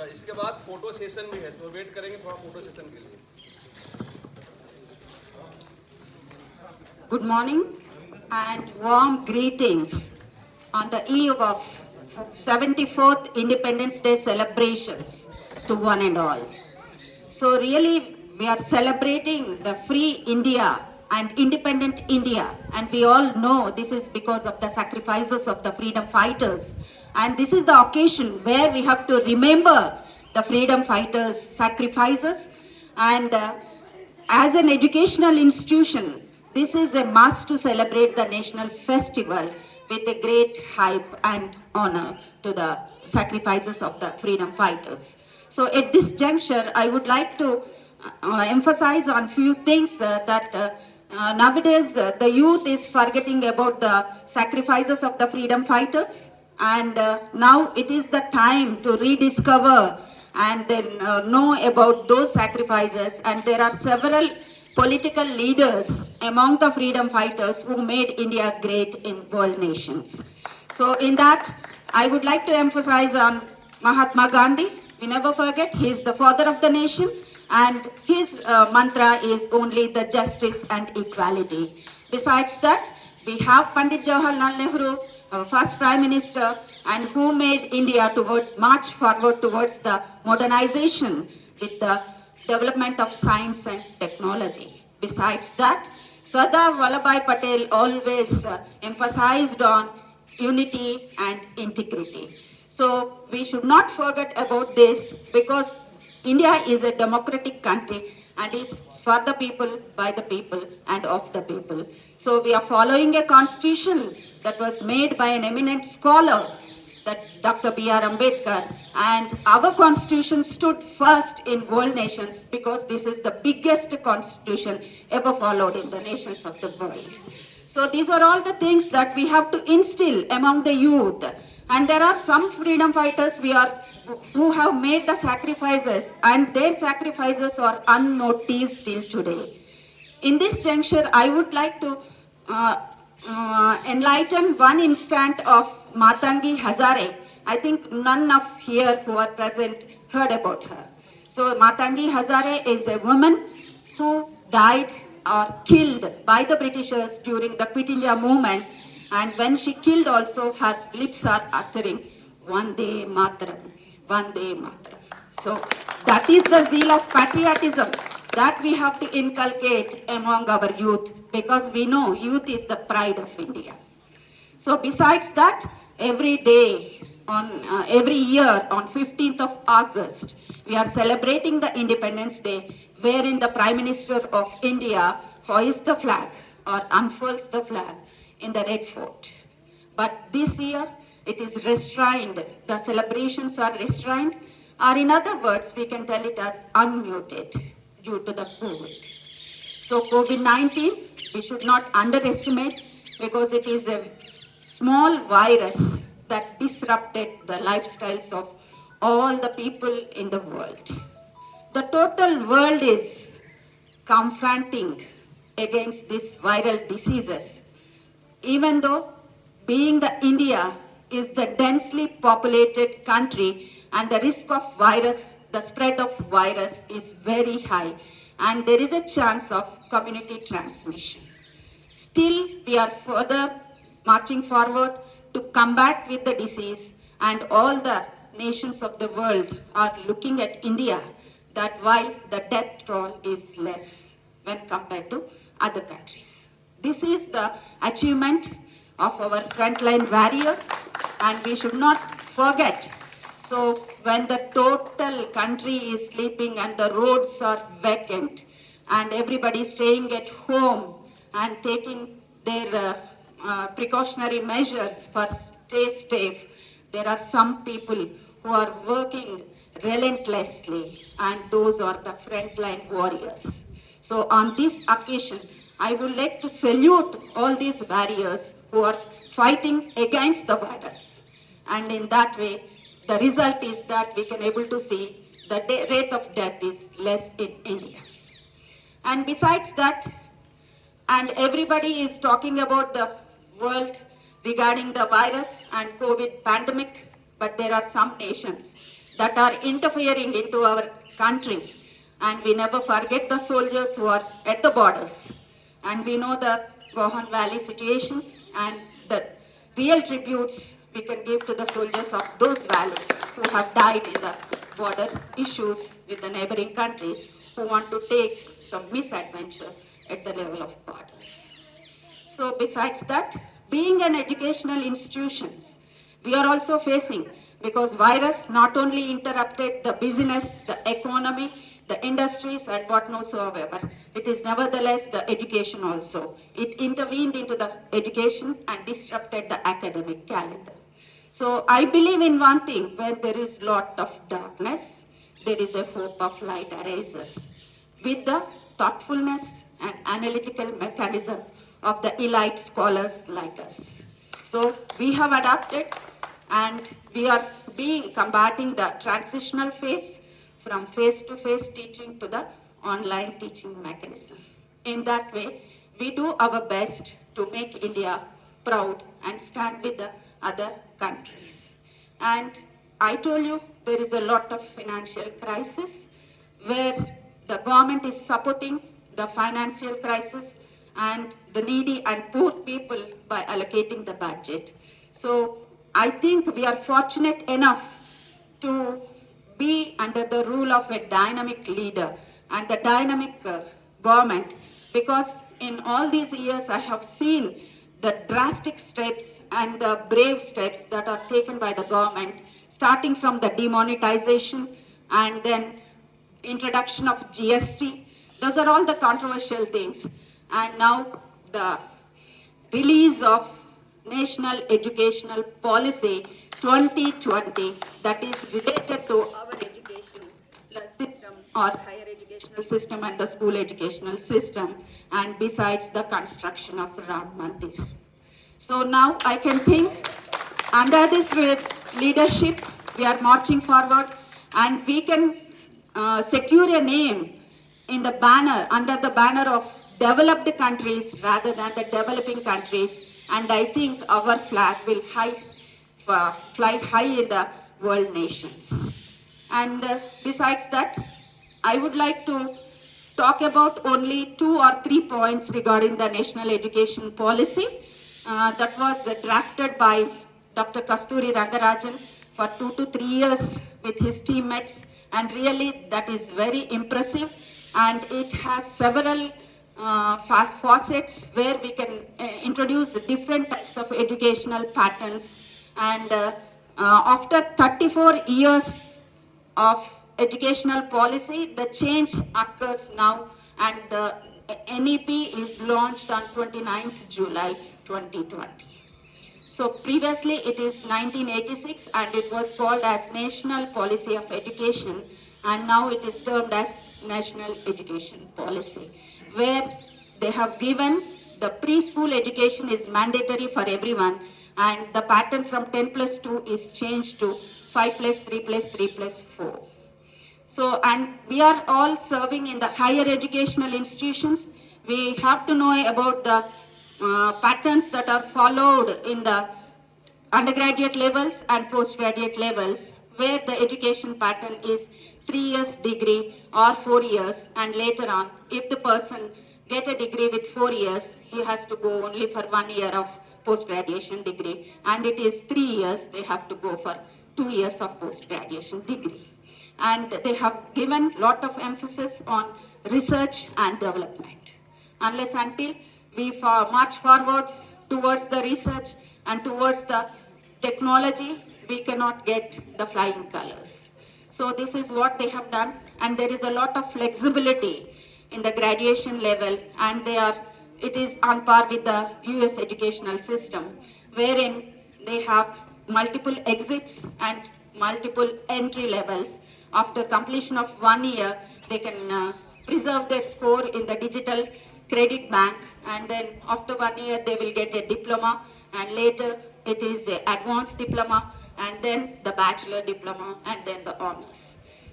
अच्छा, इसके बाद फोटो सेशन भी है, तो वेट करेंगे थोड़ा फोटो सेशन के लिए। Good morning and warm greetings on the eve of 74th Independence Day celebrations to one and all. So really we are celebrating the free India and independent India, and we all know this is because of the sacrifices of the freedom fighters, and this is the occasion where we have to remember the freedom fighters' sacrifices. And as an educational institution, this is a must to celebrate the national festival with a great hype and honor to the sacrifices of the freedom fighters. So at this juncture, I would like to emphasize on few things that nowadays the youth is forgetting about the sacrifices of the freedom fighters, and now it is the time to rediscover and then know about those sacrifices. And there are several political leaders among the freedom fighters who made India great in world nations. So in that, I would like to emphasize on Mahatma Gandhi. We never forget, he is the father of the nation, and his mantra is only the justice and equality. Besides that, we have Pandit Jawaharlal Nehru, our first Prime Minister, and who made India march forward towards the modernization with the development of science and technology. Besides that, Sardar Vallabhbhai Patel always emphasized on unity and integrity. So we should not forget about this, because India is a democratic country and is for the people, by the people, and of the people. So we are following a constitution that was made by an eminent scholar, that Dr. B.R. Ambedkar, and our constitution stood first in world nations because this is the biggest constitution ever followed in the nations of the world. So these are all the things that we have to instill among the youth. And there are some freedom fighters who have made the sacrifices, and their sacrifices are unnoticed till today. In this juncture, I would like to enlighten one instant of Matangi Hazare. I think none of here who are present heard about her. So Matangi Hazare is a woman who died or killed by the Britishers during the Quit India movement, and when she killed also, her lips are uttering Vande Mataram, Vande Mataram. So that is the zeal of patriotism that we have to inculcate among our youth, because we know youth is the pride of India. So besides that, every day, every year on 15th of August, we are celebrating the Independence Day, wherein the Prime Minister of India hoists the flag or unfurls the flag in the Red Fort. But this year, it is restrained. The celebrations are restrained, or in other words, we can tell it as unmuted due to the COVID. So COVID-19, we should not underestimate, because it is a small virus that disrupted the lifestyles of all the people in the world. The total world is confronting against these viral diseases, even though being the India is the densely populated country, and the risk of virus, the spread of virus is very high, and there is a chance of community transmission. Still, we are further marching forward to combat with the disease, and all the nations of the world are looking at India, that why the death toll is less when compared to other countries. This is the achievement of our frontline warriors, and we should not forget. So when the total country is sleeping and the roads are vacant and everybody is staying at home and taking their precautionary measures for stay safe, there are some people who are working relentlessly, and those are the frontline warriors. So on this occasion, I would like to salute all these warriors who are fighting against the virus. And in that way, the result is that we can able to see the rate of death is less in India. And besides that, and everybody is talking about the world regarding the virus and COVID pandemic, but there are some nations that are interfering into our country. And we never forget the soldiers who are at the borders. And we know the Gohan Valley situation and the real tributes we can give to the soldiers of those valleys who have died in the border issues with the neighboring countries who want to take some misadventure at the level of borders. So besides that, being an educational institutions, we are also facing, because virus not only interrupted the business, the economy, the industries and whatsoever, it is nevertheless the education also. It intervened into the education and disrupted the academic calendar. So I believe in one thing: when there is lot of darkness, there is a hope of light arises. With the thoughtfulness and analytical mechanism of the elite scholars like us. So we have adapted and we are combating the transitional phase from face-to-face teaching to the online teaching mechanism. In that way, we do our best to make India proud and stand with the other countries. And I told you there is a lot of financial crisis where the government is supporting the financial crisis and the needy and poor people by allocating the budget. So I think we are fortunate enough to be under the rule of a dynamic leader and the dynamic government, because in all these years I have seen the drastic steps and the brave steps that are taken by the government, starting from the demonetization and then introduction of GST. Those are all the controversial things. And now the release of National Educational Policy 2020 that is related to our education system or higher educational system and the school educational system, and besides the construction of Ram Mandir. So now I can think under this leadership we are marching forward and we can secure a name in the banner, under the banner of developed countries rather than the developing countries, and I think our flag will fly high in the world nations. And besides that, I would like to talk about only 2 or 3 points regarding the national education policy that was drafted by Dr. Kasturi Rangarajan for 2 to 3 years with his teammates, and really that is very impressive, and it has several facets where we can introduce different types of educational patterns. And after 34 years of educational policy, the change occurs now, and the NEP is launched on 29th July 2020. So previously it is 1986 and it was called as National Policy of Education, and now it is termed as National Education Policy, where they have given the preschool education is mandatory for everyone, and the pattern from 10+2 is changed to 5+3 plus 3 plus 4. So, and we are all serving in the higher educational institutions. We have to know about the patterns that are followed in the undergraduate levels and postgraduate levels, where the education pattern is 3 years degree or 4 years, and later on, if the person get a degree with 4 years, he has to go only for 1 year of post-graduation degree, and it is 3 years, they have to go for 2 years of post-graduation degree. And they have given lot of emphasis on research and development. Unless until we march forward towards the research and towards the technology, we cannot get the flying colors. So this is what they have done, and there is a lot of flexibility in the graduation level, and it is on par with the US educational system, wherein they have multiple exits and multiple entry levels. After completion of 1 year, they can preserve their score in the digital credit bank, and then after 1 year they will get a diploma, and later it is an advanced diploma, and then the bachelor diploma, and then the honors.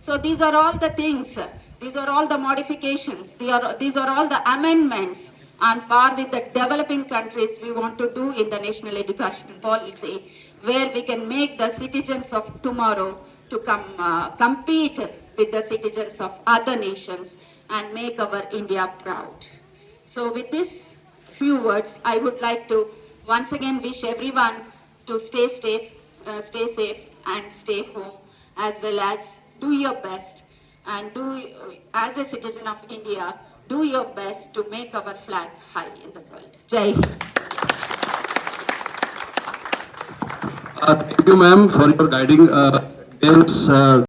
So these are all the things, these are all the modifications, these are all the amendments on par with the developing countries we want to do in the national education policy, where we can make the citizens of tomorrow to compete with the citizens of other nations and make our India proud. So with these few words, I would like to once again wish everyone to stay safe and stay home, as well as do your best and as a citizen of India, do your best to make our flag high in the world. Jai Hind. Thank you, ma'am, for your guiding tales.